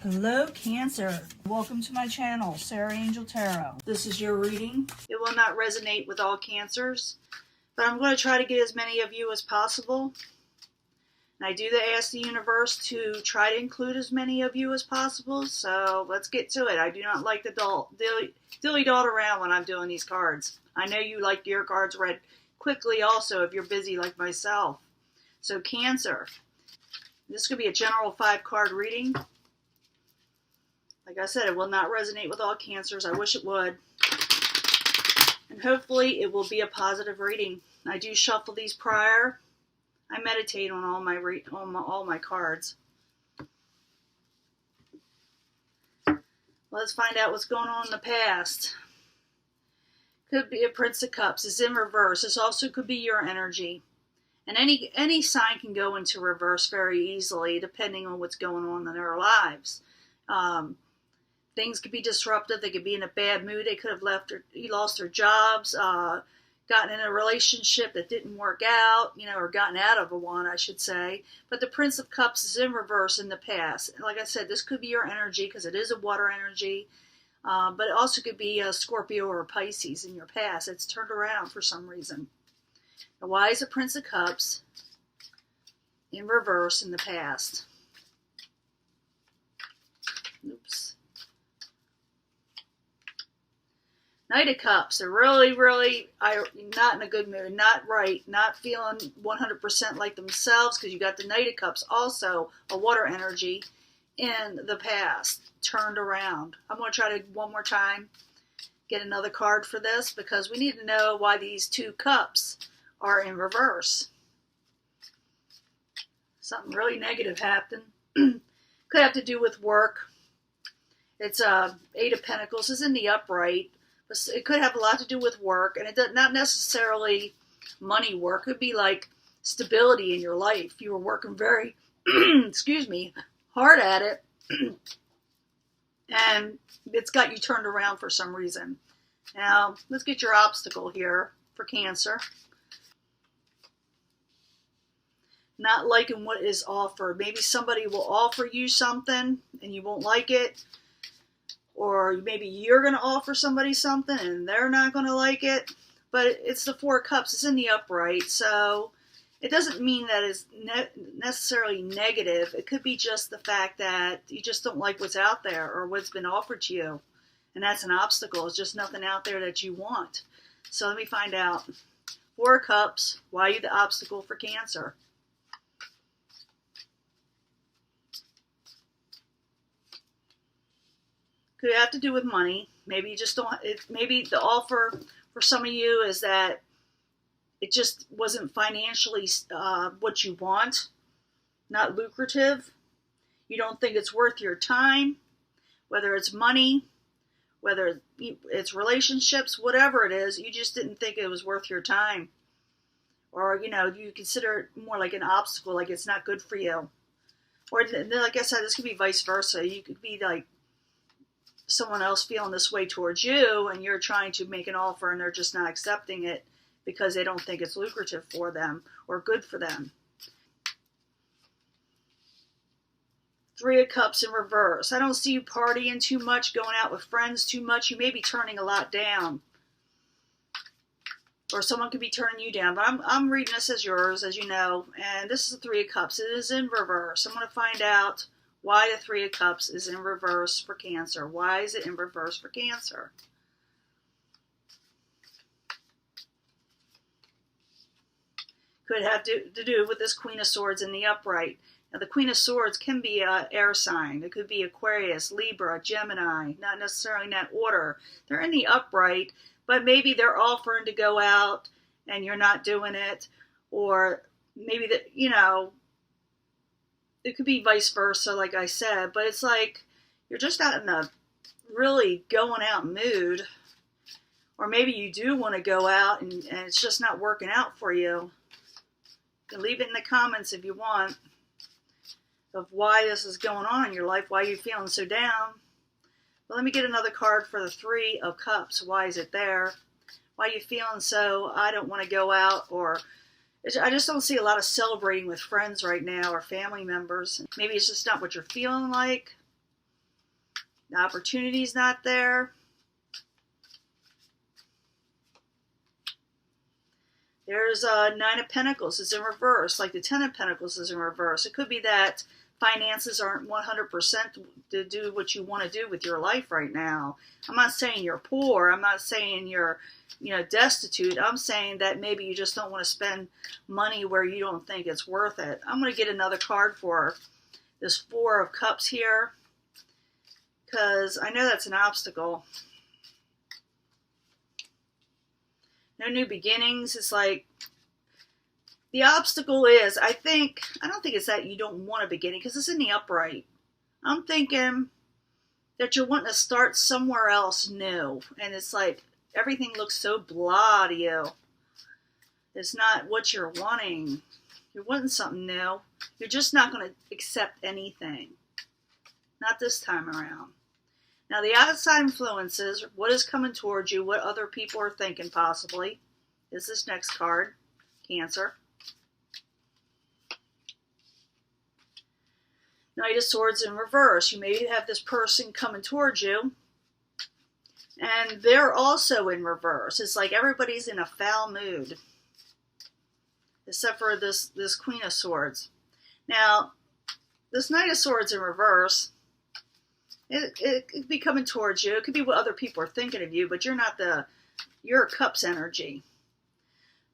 Hello Cancer, welcome to my channel, Sarah Angel Tarot. This is your reading. It will not resonate with all Cancers, but I'm going to try to get as many of you as possible. And I do ask the universe to try to include as many of you as possible, so let's get to it. I do not like the dilly-dalt around when I'm doing these cards. I know you like your cards read quickly also if you're busy like myself. So Cancer, this could be a general 5-card reading. Like I said, it will not resonate with all Cancers. I wish it would. And hopefully it will be a positive reading. I do shuffle these prior. I meditate on all my cards. Let's find out what's going on in the past. Could be a Prince of Cups. It's in reverse. This also could be your energy. And any sign can go into reverse very easily depending on what's going on in their lives. Things could be disruptive. They could be in a bad mood. They could have lost their jobs, gotten in a relationship that didn't work out, or gotten out of one, I should say. But the Prince of Cups is in reverse in the past. Like I said, this could be your energy because it is a water energy. But it also could be a Scorpio or a Pisces in your past. It's turned around for some reason. Now, why is the Prince of Cups in reverse in the past? Oops. Knight of Cups, they're really not in a good mood, not right, not feeling 100% like themselves because you got the Knight of Cups, also a water energy in the past, turned around. I'm going to try to, one more time, get another card for this because we need to know why these 2 cups are in reverse. Something really negative happened. Could have to do with work. It's 8 of Pentacles. It's in the upright. It could have a lot to do with work, and it does not necessarily money work. It could be like stability in your life. You were working very, hard at it, and it's got you turned around for some reason. Now, let's get your obstacle here for Cancer. Not liking what is offered. Maybe somebody will offer you something, and you won't like it. Or maybe you're going to offer somebody something and they're not going to like it. But it's the 4 cups. It's in the upright. So it doesn't mean that it's necessarily negative. It could be just the fact that you just don't like what's out there or what's been offered to you. And that's an obstacle. It's just nothing out there that you want. So let me find out. 4 cups. Why are you the obstacle for Cancer? Could have to do with money. Maybe you just don't. Maybe the offer for some of you is that it just wasn't financially what you want, not lucrative. You don't think it's worth your time, whether it's money, whether it's relationships, whatever it is. You just didn't think it was worth your time, or you consider it more like an obstacle, like it's not good for you. Or like I said, this could be vice versa. You could be like someone else feeling this way towards you and you're trying to make an offer and they're just not accepting it because they don't think it's lucrative for them or good for them. 3 of Cups in reverse. I don't see you partying too much, going out with friends too much. You may be turning a lot down. Or someone could be turning you down. But I'm reading this as yours, as you know. And this is the 3 of Cups. It is in reverse. I'm going to find out why the 3 of Cups is in reverse for Cancer. Why is it in reverse for Cancer? Could have to do with this Queen of Swords in the upright. Now, the Queen of Swords can be an air sign. It could be Aquarius, Libra, Gemini. Not necessarily in that order. They're in the upright, but maybe they're offering to go out and you're not doing it. Or maybe that, it could be vice versa, like I said, but it's like you're just not in a really going out mood. Or maybe you do want to go out and it's just not working out for you. You can leave it in the comments if you want of why this is going on in your life, why you're feeling so down. But let me get another card for the 3 of Cups. Why is it there? Why are you feeling so, I don't want to go out, or I just don't see a lot of celebrating with friends right now or family members. Maybe it's just not what you're feeling like. The opportunity's not there. There's Nine of Pentacles is in reverse, like the Ten of Pentacles is in reverse. It could be that finances aren't 100% to do what you want to do with your life right now. I'm not saying you're poor. I'm not saying you're, destitute. I'm saying that maybe you just don't want to spend money where you don't think it's worth it. I'm going to get another card for this Four of Cups here, because I know that's an obstacle. No new beginnings. It's like the obstacle is, I don't think it's that you don't want a beginning, because it's in the upright. I'm thinking that you're wanting to start somewhere else new, and it's like everything looks so blah to you. It's not what you're wanting. You're wanting something new. You're just not going to accept anything. Not this time around. Now, the outside influences, what is coming towards you, what other people are thinking possibly, is this next card, Cancer. Knight of Swords in reverse. You may have this person coming towards you, and they're also in reverse. It's like everybody's in a foul mood, except for this Queen of Swords. Now, this Knight of Swords in reverse, it could be coming towards you. It could be what other people are thinking of you, but you're a Cups energy.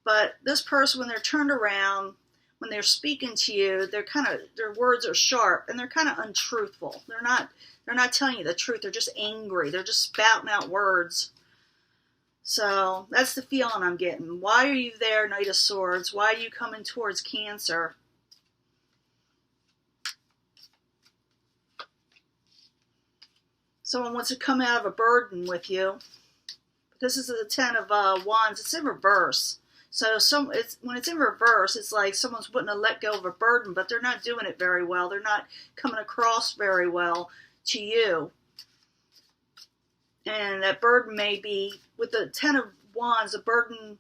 But this person, when they're turned around, when they're speaking to you, their words are sharp and they're kind of untruthful. They're not telling you the truth. They're just angry. They're just spouting out words. So that's the feeling I'm getting. Why are you there, Knight of Swords? Why are you coming towards Cancer? Someone wants to come out of a burden with you. This is the Ten of Wands. It's in reverse. So when it's in reverse, it's like someone's wanting to let go of a burden, but they're not doing it very well. They're not coming across very well to you. And that burden may be, with the Ten of Wands, the burden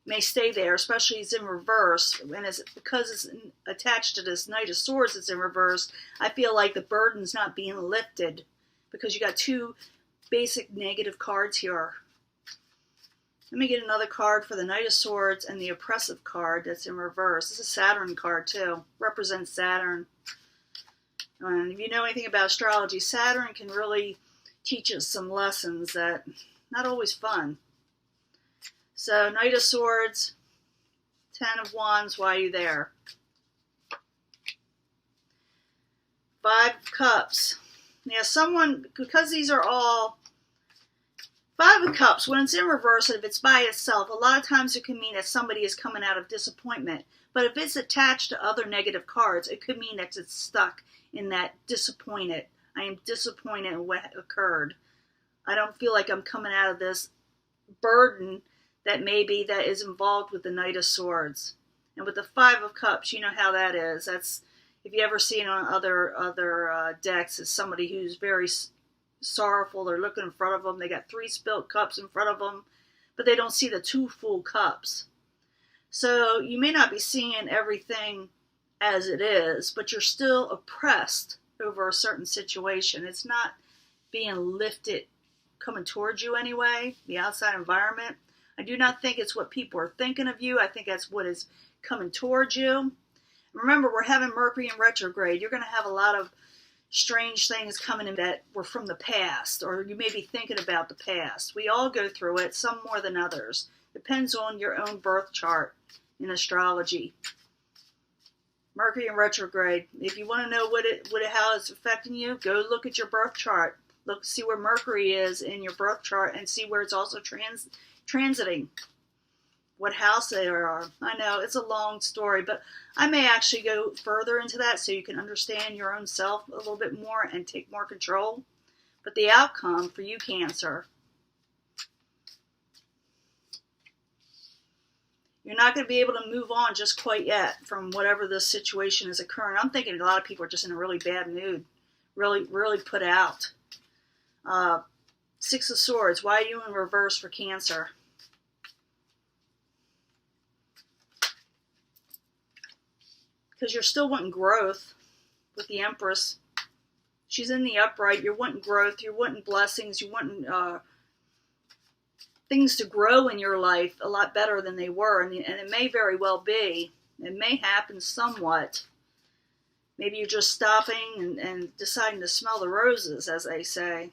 may stay there, especially it's in reverse. And because it's attached to this Knight of Swords that's in reverse, I feel like the burden's not being lifted, because you got two basic negative cards here. Let me get another card for the Knight of Swords and the Oppressive card that's in reverse. This is a Saturn card too. Represents Saturn. And if you know anything about astrology, Saturn can really teach us some lessons that not always fun. So Knight of Swords, Ten of Wands, why are you there? Five of Cups. Now someone, because these are all Five of Cups, when it's in reverse, if it's by itself, a lot of times it can mean that somebody is coming out of disappointment. But if it's attached to other negative cards, it could mean that it's stuck in that disappointed. I am disappointed in what occurred. I don't feel like I'm coming out of this burden that is involved with the Knight of Swords. And with the Five of Cups, you know how that is. That's, if you ever see it on other decks, it's somebody who's very sorrowful. They're looking in front of them. They got 3 spilt cups in front of them, but they don't see the 2 full cups. So you may not be seeing everything as it is, but you're still oppressed over a certain situation. It's not being lifted, coming towards you anyway, the outside environment. I do not think it's what people are thinking of you. I think that's what is coming towards you. Remember, we're having Mercury in retrograde. You're going to have a lot of strange things coming in that were from the past, or you may be thinking about the past. We all go through it, some more than others. Depends on your own birth chart in astrology. Mercury in retrograde. If you want to know how it's affecting you, go look at your birth chart. Look, see where Mercury is in your birth chart, and see where it's also transiting. What house they are. I know it's a long story, but I may actually go further into that so you can understand your own self a little bit more and take more control. But the outcome for you, Cancer, you're not going to be able to move on just quite yet from whatever this situation is occurring. I'm thinking a lot of people are just in a really bad mood, really put out. Six of Swords. Why are you in reverse for Cancer? Because you're still wanting growth with the Empress. She's in the upright. You're wanting growth. You're wanting blessings. You're wanting things to grow in your life a lot better than they were. And it may very well be. It may happen somewhat. Maybe you're just stopping and deciding to smell the roses, as they say.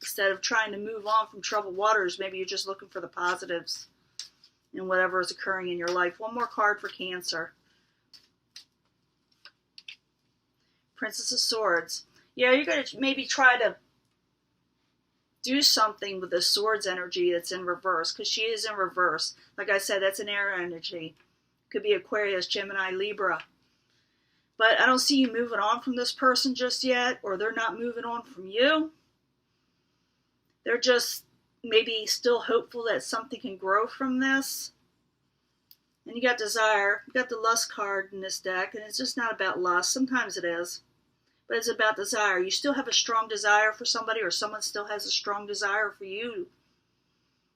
Instead of trying to move on from troubled waters, maybe you're just looking for the positives in whatever is occurring in your life. One more card for Cancer. Princess of Swords. Yeah, you're going to maybe try to do something with the Swords energy that's in reverse, because she is in reverse. Like I said, that's an air energy. Could be Aquarius, Gemini, Libra. But I don't see you moving on from this person just yet, or they're not moving on from you. They're just maybe still hopeful that something can grow from this. And you got Desire. You got the Lust card in this deck, and it's just not about lust. Sometimes it is. But it's about desire. You still have a strong desire for somebody, or someone still has a strong desire for you.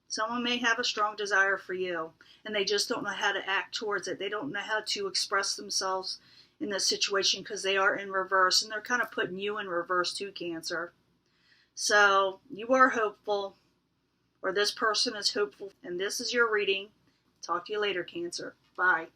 Someone may have a strong desire for you, and they just don't know how to act towards it. They don't know how to express themselves in this situation because they are in reverse, and they're kind of putting you in reverse too, Cancer. So you are hopeful, or this person is hopeful, and this is your reading. Talk to you later, Cancer. Bye.